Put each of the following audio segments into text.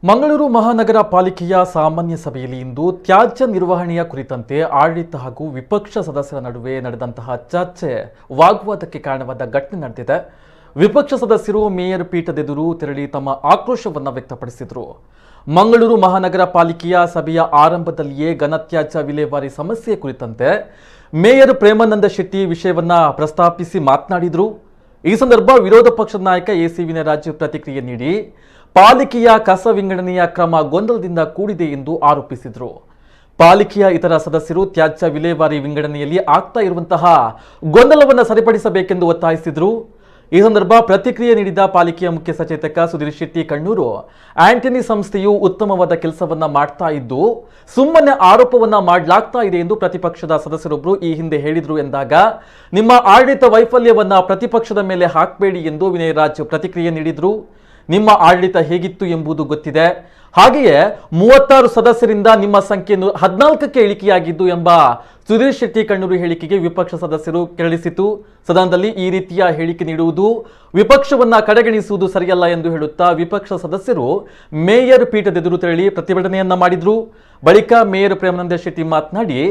ಮಂಗಳೂರು ಮಹಾನಗರ ಪಾಲಿಕೆಯ ಸಾಮಾನ್ಯ ಸಭೆಯಲ್ಲಿ ಇಂದು ತ್ಯಾಜ್ಯ ನಿರ್ವಹಣೆಯ ಕುರಿತಂತೆ ಆಡಳಿತ ಹಾಗೂ ವಿಪಕ್ಷ ಸದಸ್ಯರ ನಡುವೆ ನಡೆದಂತಹ ಚರ್ಚೆ ವಾಗ್ವಾದಕ್ಕೆ ಕಾರಣವಾದ ಘಟನೆ ನಡೆದಿದೆ. ವಿಪಕ್ಷ ಸದಸ್ಯರು ಮೇಯರ್ ಪೀಠದೆದುರು ತೆರಳಿ ತಮ್ಮ ಆಕ್ರೋಶವನ್ನು ವ್ಯಕ್ತಪಡಿಸಿದರು. ಮಂಗಳೂರು ಮಹಾನಗರ ಪಾಲಿಕೆಯ ಸಭೆಯ ಆರಂಭದಲ್ಲಿಯೇ ಘನತ್ಯಾಜ್ಯ ವಿಲೇವಾರಿ ಸಮಸ್ಯೆ ಕುರಿತಂತೆ ಮೇಯರ್ ಪ್ರೇಮಾನಂದ ಶೆಟ್ಟಿ ವಿಷಯವನ್ನ ಪ್ರಸ್ತಾಪಿಸಿ ಮಾತನಾಡಿದರು. ಈ ಸಂದರ್ಭ ವಿರೋಧ ಪಕ್ಷದ ನಾಯಕ ಎಸಿ ವಿನಯರಾಜು ಪ್ರತಿಕ್ರಿಯೆ ನೀಡಿ ಪಾಲಿಕೆಯ ಕಸ ವಿಂಗಡಣೆಯ ಕ್ರಮ ಗೊಂದಲದಿಂದ ಕೂಡಿದೆ ಎಂದು ಆರೋಪಿಸಿದರು. ಪಾಲಿಕೆಯ ಇತರ ಸದಸ್ಯರು ತ್ಯಾಜ್ಯ ವಿಲೇವಾರಿ ವಿಂಗಡಣೆಯಲ್ಲಿ ಆಗ್ತಾ ಇರುವಂತಹ ಗೊಂದಲವನ್ನು ಸರಿಪಡಿಸಬೇಕೆಂದು ಒತ್ತಾಯಿಸಿದರು. ಈ ಸಂದರ್ಭ ಪ್ರತಿಕ್ರಿಯೆ ನೀಡಿದ ಪಾಲಿಕೆಯ ಮುಖ್ಯ ಸಚೇತಕ ಸುಧೀರ್ ಶೆಟ್ಟಿ ಕಣ್ಣೂರು, ಆಂಟನಿ ಸಂಸ್ಥೆಯು ಉತ್ತಮವಾದ ಕೆಲಸವನ್ನ ಮಾಡ್ತಾ ಇದ್ದು ಸುಮ್ಮನೆ ಆರೋಪವನ್ನ ಮಾಡಲಾಗ್ತಾ ಇದೆ ಎಂದು ಪ್ರತಿಪಕ್ಷದ ಸದಸ್ಯರೊಬ್ಬರು ಈ ಹಿಂದೆ ಹೇಳಿದ್ರು ಎಂದಾಗ, ನಿಮ್ಮ ಆಡಳಿತ ವೈಫಲ್ಯವನ್ನ ಪ್ರತಿಪಕ್ಷದ ಮೇಲೆ ಹಾಕಬೇಡಿ ಎಂದು ವಿನಯರಾಜ್ ಪ್ರತಿಕ್ರಿಯೆ ನೀಡಿದ್ರು. ನಿಮ್ಮ ಆಡಳಿತ ಹೇಗಿತ್ತು ಎಂಬುದು ಗೊತ್ತಿದೆ. ಹಾಗೆಯೇ 36 ಸದಸ್ಯರಿಂದ ನಿಮ್ಮ ಸಂಖ್ಯೆ 14ಕ್ಕೆ ಇಳಿಕೆಯಾಗಿದ್ದು ಎಂಬ ಸುಧೀರ್ ಶೆಟ್ಟಿ ಕಣ್ಣೂರು ಹೇಳಿಕೆಗೆ ವಿಪಕ್ಷ ಸದಸ್ಯರು ಕೆರಳಿಸಿತು. ಸದನದಲ್ಲಿ ಈ ರೀತಿಯ ಹೇಳಿಕೆ ನೀಡುವುದು ವಿಪಕ್ಷವನ್ನ ಕಡೆಗಣಿಸುವುದು ಸರಿಯಲ್ಲ ಎಂದು ಹೇಳುತ್ತಾ ವಿಪಕ್ಷ ಸದಸ್ಯರು ಮೇಯರ್ ಪೀಠದೆದುರು ತೆರಳಿ ಪ್ರತಿಭಟನೆಯನ್ನ ಮಾಡಿದ್ರು. ಬಳಿಕ ಮೇಯರ್ ಪ್ರೇಮಾನಂದ ಶೆಟ್ಟಿ ಮಾತನಾಡಿ,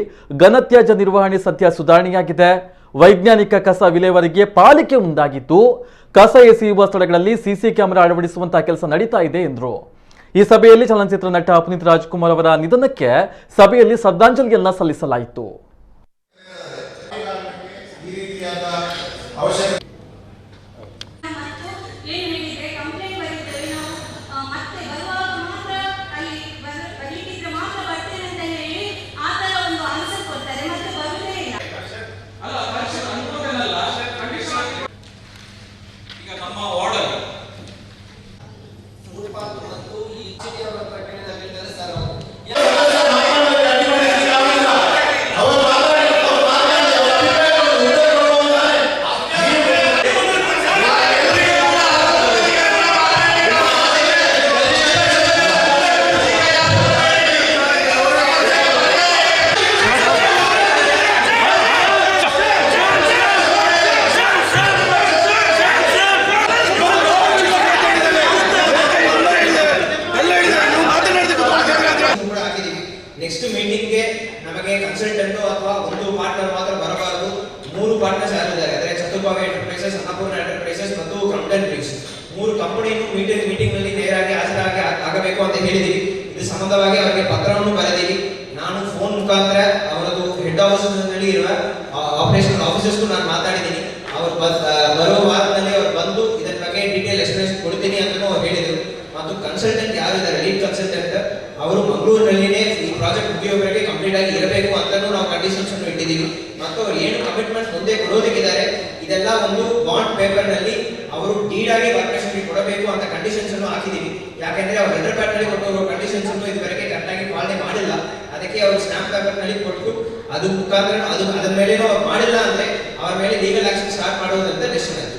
ಘನತ್ಯಾಜ್ಯ ನಿರ್ವಹಣೆ ಸದ್ಯ ಸುಧಾರಣೆಯಾಗಿದೆ. ವೈಜ್ಞಾನಿಕ ಕಸ ವಿಲೇವಾರಿಗೆ ಪಾಲಿಕೆ ಮುಂದಾಗಿದ್ದು ಕಸ ಎಸೆಯುವ ಸ್ಥಳಗಳಲ್ಲಿ ಸಿಸಿ ಕ್ಯಾಮೆರಾ ಅಳವಡಿಸುವಂತಹ ಕೆಲಸ ನಡೀತಾ ಇದೆ ಎಂದರು. ಈ ಸಭೆಯಲ್ಲಿ ಚಲನಚಿತ್ರ ನಟ ಪುನೀತ್ ರಾಜ್ಕುಮಾರ್ ಅವರ ನಿಧನಕ್ಕೆ ಸಭೆಯಲ್ಲಿ ಶ್ರದ್ಧಾಂಜಲಿಯನ್ನ ಸಲ್ಲಿಸಲಾಯಿತು. ನೆಕ್ಸ್ಟ್ ಮೀಟಿಂಗ್ಗೆ ನಮಗೆ ಕನ್ಸಲ್ಟೆಂಟ್ ಅಥವಾ ಒಂದು ಪಾರ್ಟ್ನರ್ ಮಾತ್ರ ಬರಬಾರದು. 3 ಪಾರ್ಟ್ನರ್ಸ್ ಯಾರಿದ್ದಾರೆ ಅಂದರೆ ಚತುರ್ಭಾಗ ಎಂಟರ್ಪ್ರೈಸಸ್, ಅನ್ನಪೂರ್ಣ ಎಂಟರ್ಪ್ರೈಸಸ್ ಮತ್ತು ಕ್ರೌಂಟನ್ ಬ್ರಿಕ್ಸ್ 3 ಕಂಪನಿಯನ್ನು ಮೀಟಿಂಗ್ ನಲ್ಲಿ ನೇರಾಗಿ ಹಾಜರಾಗಿ ಆಗಬೇಕು ಅಂತ ಹೇಳಿದೀವಿ. ಇದು ಸಂಬಂಧವಾಗಿ ಅವರಿಗೆ ಪತ್ರವನ್ನು ಬರೆದಿವಿ. ನಾನು ಫೋನ್ ಮುಖಾಂತರ ಅವರದ್ದು ಹೆಡ್ ಆಫೀಸ್ ನಲ್ಲಿ ಇರುವ ಆಪರೇಷನ್ ಆಫೀಸರ್ಸ್ಗೂ ನಾನು ಮಾತಾಡಿದ್ದೀನಿ. ಅವರು ಬರುವ ವಾರದಲ್ಲಿ ಅವರು ಬಂದು ಇದರ ಬಗ್ಗೆ ಡೀಟೇಲ್ ಎಕ್ಸ್ಪ್ಲನೇಷನ್ ಕೊಡ್ತೀನಿ ಅಂತ ಅವ್ರು ಹೇಳಿದರು. ಮತ್ತು ಕನ್ಸಲ್ಟೆಂಟ್ ಯಾರಿದ್ದಾರೆ, ಲೀಡ್ ಕನ್ಸಲ್ಟೆಂಟ್, ಅವರು ಮಂಗಳೂರಿನಲ್ಲಿನೇ ಈ ಪ್ರಾಜೆಕ್ಟ್ ಮುಗಿಯೋವರೆಗೆ ಕಂಪ್ಲೀಟ್ ಆಗಿ ಇರಬೇಕು ಅಂತಲೂ ನಾವು ಕಂಡೀಷನ್ಸ್ ಅನ್ನು ಇಟ್ಟಿದ್ದೀವಿ. ಮತ್ತು ಅವರು ಏನು ಕಮಿಟ್ಮೆಂಟ್ ಮುಂದೆ ಕೊಡೋದಕ್ಕಿದ್ದಾರೆ ಇದೆಲ್ಲ ಒಂದು ಬಾಂಡ್ ಪೇಪರ್ ನಲ್ಲಿ ಅವರು ಡೀಡ್ ಆಗಿ ಕಾರ್ಪೊರೇಷನ್ಗೆ ಕೊಡಬೇಕು ಅಂತ ಕಂಡೀಷನ್ಸ್ ಅನ್ನು ಹಾಕಿದ್ದೀವಿ. ಯಾಕೆಂದ್ರೆ ಅವ್ರು ಲೆಟರ್ ಪ್ಯಾಡ್ ನಲ್ಲಿ ಕೊಟ್ಟಿರೋ ಕಂಡೀಷನ್ಸ್ ಅನ್ನು ಇದುವರೆಗೆ ಕರೆಕ್ಟಾಗಿ ಪಾಲನೆ ಮಾಡಿಲ್ಲ. ಅದಕ್ಕೆ ಅವರು ಸ್ಟಾಂಪ್ ಪೇಪರ್ ನಲ್ಲಿ ಕೊಟ್ಟು ಅದು ಮುಖಾಂತರ ಅದರ ಮೇಲೆ ಮಾಡಿಲ್ಲ ಅಂದ್ರೆ ಅವರ ಮೇಲೆ ಲೀಗಲ್ ಆಕ್ಷನ್ ಸ್ಟಾರ್ಟ್ ಮಾಡುವುದಂತ ಡಿಸಿಷನ್.